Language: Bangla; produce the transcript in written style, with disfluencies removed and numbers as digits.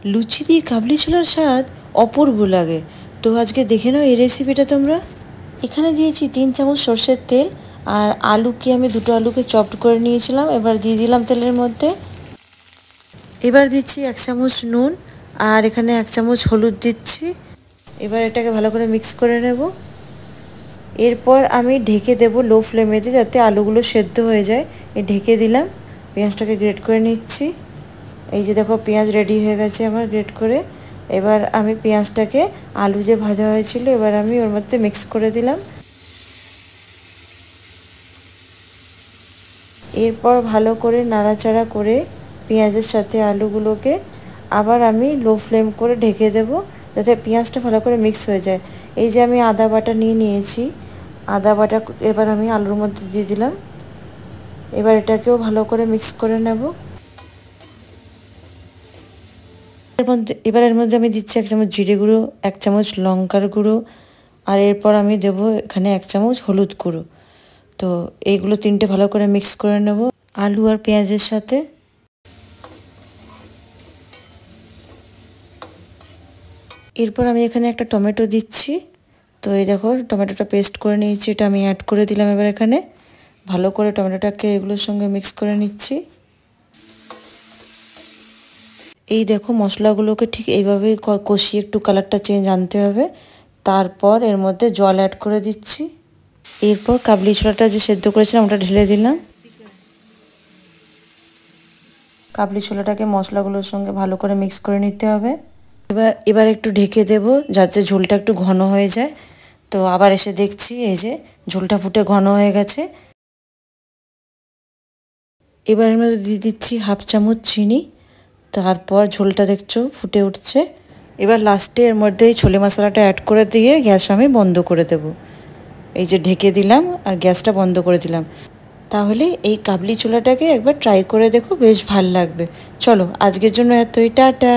লুচি দিয়ে কাবলি ছোলার স্বাদ অপূর্ব লাগে। তো আজকে দেখে নাও এই রেসিপিটা তোমরা। এখানে দিয়েছি 3 চামচ সর্ষের তেল, আর আলুকে আমি 2টো আলুকে চপড করে নিয়েছিলাম, এবার দিয়ে দিলাম তেলের মধ্যে। এবার দিচ্ছি 1 চামচ নুন, আর এখানে 1 চামচ হলুদ দিচ্ছি। এবার এটাকে ভালো করে মিক্স করে নেব। এরপর আমি ঢেকে দেব লো ফ্লেমেতে, যাতে আলুগুলো সেদ্ধ হয়ে যায়। ঢেকে দিলাম। পেঁয়াজটাকে গ্রেট করে নিচ্ছি। এই যে দেখো পেঁয়াজ রেডি হয়ে গেছে আমার গ্রেট করে। এবার আমি পেঁয়াজটাকে আলু যে ভাজা হয়েছিল এবার আমি ওর মধ্যে মিক্স করে দিলাম। এরপর ভালো করে নাড়াচাড়া করে পেঁয়াজের সাথে আলুগুলোকে আবার আমি লো ফ্লেম করে ঢেকে দেব, যাতে পেঁয়াজটা ভালো করে মিক্স হয়ে যায়। এই যে আমি আদা বাটা নিয়েছি, আদা বাটা এবার আমি আলুর মধ্যে দিয়ে দিলাম। এবার এটাকেও ভালো করে মিক্স করে নেব। এর মধ্যে আমি দিচ্ছি 1 চামচ জিরে গুঁড়ো, 1 চামচ লঙ্কার গুঁড়ো, আর এরপর আমি দেবো এখানে 1 চামচ হলুদ গুঁড়ো। তো এইগুলো 3টে ভালো করে মিক্স করে নেব আলু আর পেঁয়াজের সাথে। এরপর আমি এখানে একটা টমেটো দিচ্ছি। তো এই দেখো টমেটোটা পেস্ট করে নিয়েছি, এটা আমি অ্যাড করে দিলাম। এবার এখানে ভালো করে টমেটোটাকে এগুলোর সঙ্গে মিক্স করে নিচ্ছি। এই দেখো মশলাগুলোকে ঠিক এইভাবেই কষিয়ে একটু কালারটা চেঞ্জ আনতে হবে। তারপর এর মধ্যে জল অ্যাড করে দিচ্ছি। এরপর কাবলি ছোলাটা যে সেদ্ধ করেছিলাম ওটা ঢেলে দিলাম। কাবলি ছোলাটাকে মশলাগুলোর সঙ্গে ভালো করে মিক্স করে নিতে হবে। এবার একটু ঢেকে দেব, যাতে ঝোলটা একটু ঘন হয়ে যায়। তো আবার এসে দেখছি এই যে ঝোলটা ফুটে ঘন হয়ে গেছে। এবার এর মধ্যে দিয়ে দিচ্ছি 1/2 চামচ চিনি। তারপর ঝোলটা দেখছো ফুটে উঠছে। এবার লাস্টে এর মধ্যে এই ছোলে মশলাটা অ্যাড করে দিয়ে গ্যাস আমি বন্ধ করে দেব। এই যে ঢেকে দিলাম আর গ্যাসটা বন্ধ করে দিলাম। তাহলে এই কাবলি ছোলাটাকে একবার ট্রাই করে দেখো, বেশ ভাল লাগবে। চলো আজকের জন্য এতই, টাটা।